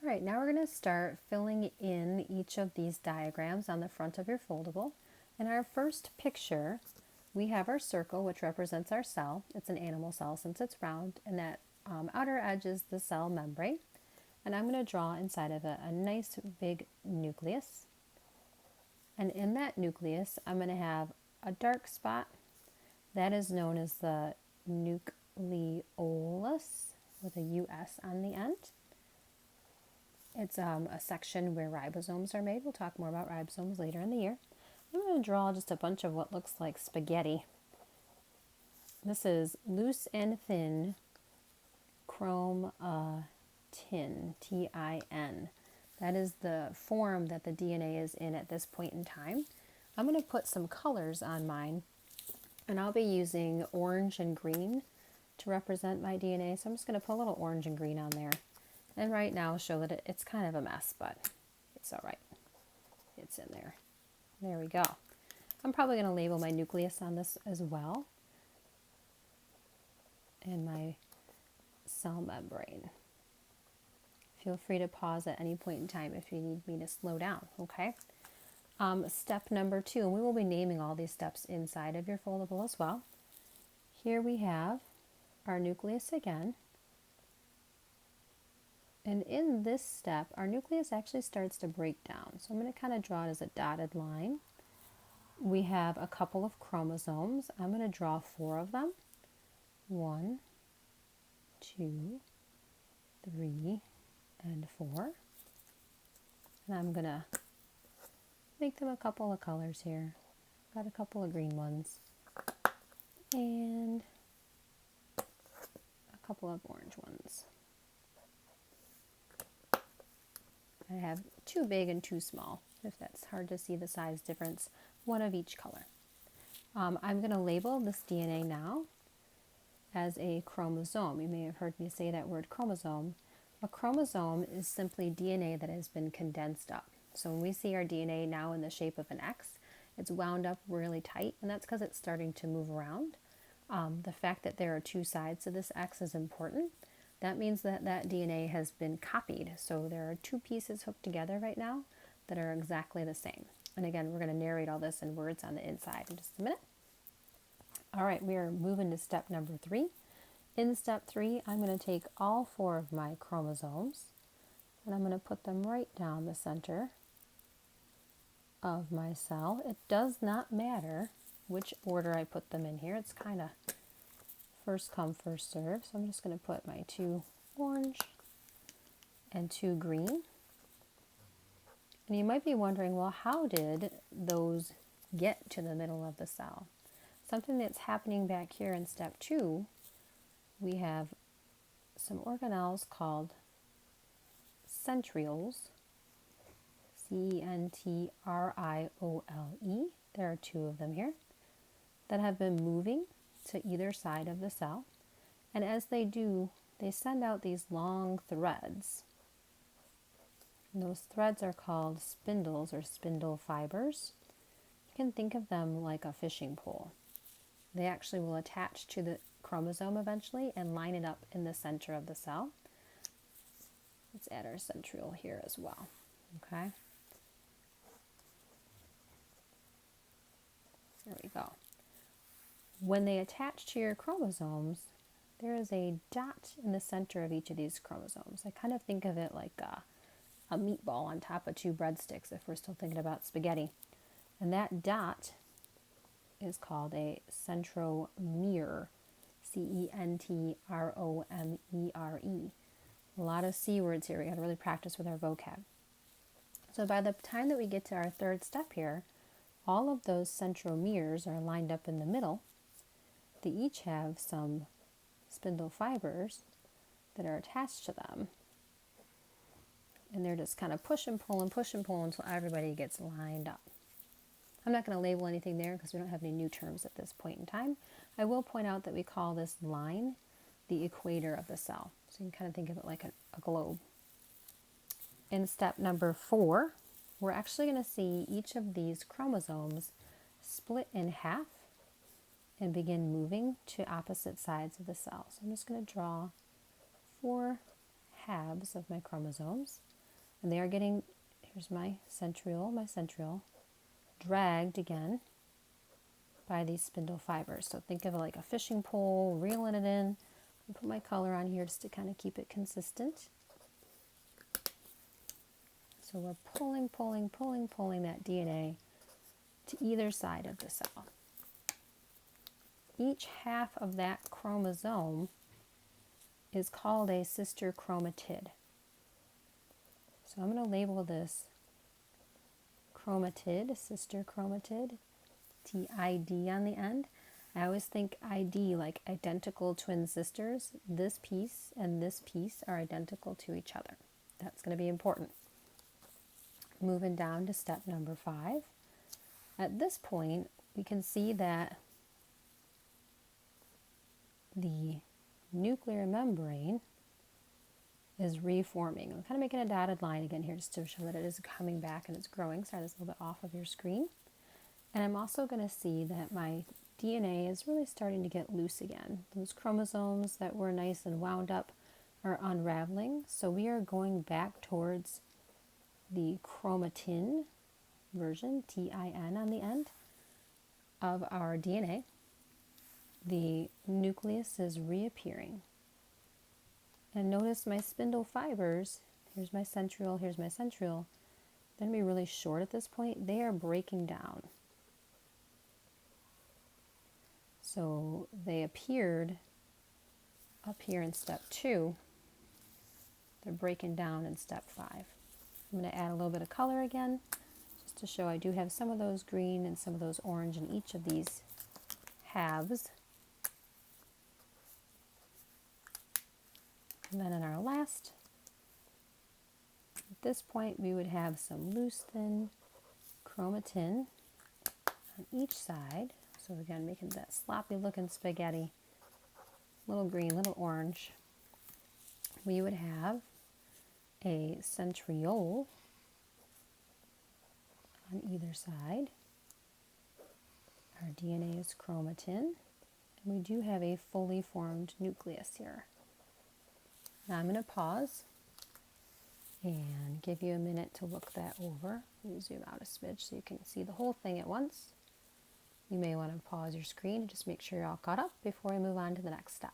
All right, now we're going to start filling in each of these diagrams on the front of your foldable. In our first picture, we have our circle, which represents our cell. It's an animal cell since it's round, and that outer edge is the cell membrane. And I'm going to draw inside of it a nice big nucleus. And in that nucleus, I'm going to have a dark spot. That is known as the nucleolus with a US on the end. It's a section where ribosomes are made. We'll talk more about ribosomes later in the year. I'm going to draw just a bunch of what looks like spaghetti. This is loose and thin chromatin, Tin. That is the form that the DNA is in at this point in time. I'm going to put some colors on mine, and I'll be using orange and green to represent my DNA. So I'm just going to put a little orange and green on there. And right now show that it's kind of a mess, but it's all right. It's in there. There we go. I'm probably going to label my nucleus on this as well. And my cell membrane. Feel free to pause at any point in time if you need me to slow down, okay? Step number 2, and we will be naming all these steps inside of your foldable as well. Here we have our nucleus again. And in this step, our nucleus actually starts to break down. So I'm going to kind of draw it as a dotted line. We have a couple of chromosomes. I'm going to draw 4 of them. 1, 2, 3, and 4. And I'm going to make them a couple of colors here. Got a couple of green ones. And a couple of orange ones. I have 2 big and 2 small, if that's hard to see the size difference, 1 of each color. I'm going to label this DNA now as a chromosome. You may have heard me say that word chromosome. A chromosome is simply DNA that has been condensed up. So when we see our DNA now in the shape of an X, it's wound up really tight, and that's because it's starting to move around. The fact that there are 2 sides to this X is important. That means that that DNA has been copied. So there are 2 pieces hooked together right now that are exactly the same. And again, we're going to narrate all this in words on the inside in just a minute. All right, we are moving to step number 3. In step 3, I'm going to take all 4 of my chromosomes and I'm going to put them right down the center of my cell. It does not matter which order I put them in here. It's kind of first come, first serve. So I'm just going to put my 2 orange and 2 green. And you might be wondering, well, how did those get to the middle of the cell? Something that's happening back here in step 2, we have some organelles called centrioles, Centriole. There are 2 of them here that have been moving to either side of the cell, and as they do, they send out these long threads. And those threads are called spindles or spindle fibers. You can think of them like a fishing pole. They actually will attach to the chromosome eventually and line it up in the center of the cell. Let's add our centriole here as well, okay? There we go. When they attach to your chromosomes, there is a dot in the center of each of these chromosomes. I kind of think of it like a meatball on top of 2 breadsticks if we're still thinking about spaghetti. And that dot is called a centromere, Centromere. A lot of C words here. We got to really practice with our vocab. So by the time that we get to our 3rd step here, all of those centromeres are lined up in the middle. They each have some spindle fibers that are attached to them. And they're just kind of push and pull until everybody gets lined up. I'm not going to label anything there because we don't have any new terms at this point in time. I will point out that we call this line the equator of the cell. So you can kind of think of it like a globe. In step number 4, we're actually going to see each of these chromosomes split in half and begin moving to opposite sides of the cell. So I'm just going to draw 4 halves of my chromosomes. And they are getting, here's my centriole, dragged again by these spindle fibers. So think of it like a fishing pole, reeling it in. I'll put my color on here just to kind of keep it consistent. So we're pulling that DNA to either side of the cell. Each half of that chromosome is called a sister chromatid. So I'm going to label this chromatid, sister chromatid, TID on the end. I always think ID like identical twin sisters. This piece and this piece are identical to each other. That's going to be important. Moving down to step number 5. At this point, we can see that the nuclear membrane is reforming. I'm kind of making a dotted line again here just to show that it is coming back and it's growing. Sorry, that's a little bit off of your screen. And I'm also going to see that my DNA is really starting to get loose again. Those chromosomes that were nice and wound up are unraveling. So we are going back towards the chromatin version, TIN on the end, of our DNA. The nucleus is reappearing. And notice my spindle fibers, here's my centriole, they're going to be really short at this point. They are breaking down. So they appeared up here in step 2. They're breaking down in step 5. I'm going to add a little bit of color again, just to show I do have some of those green and some of those orange in each of these halves. And then in our last, at this point, we would have some loose, thin chromatin on each side. So again, making that sloppy looking spaghetti, little green, little orange. We would have a centriole on either side. Our DNA is chromatin, and we do have a fully formed nucleus here. Now I'm going to pause and give you a minute to look that over. Let me zoom out a smidge so you can see the whole thing at once. You may want to pause your screen and just make sure you're all caught up before we move on to the next step.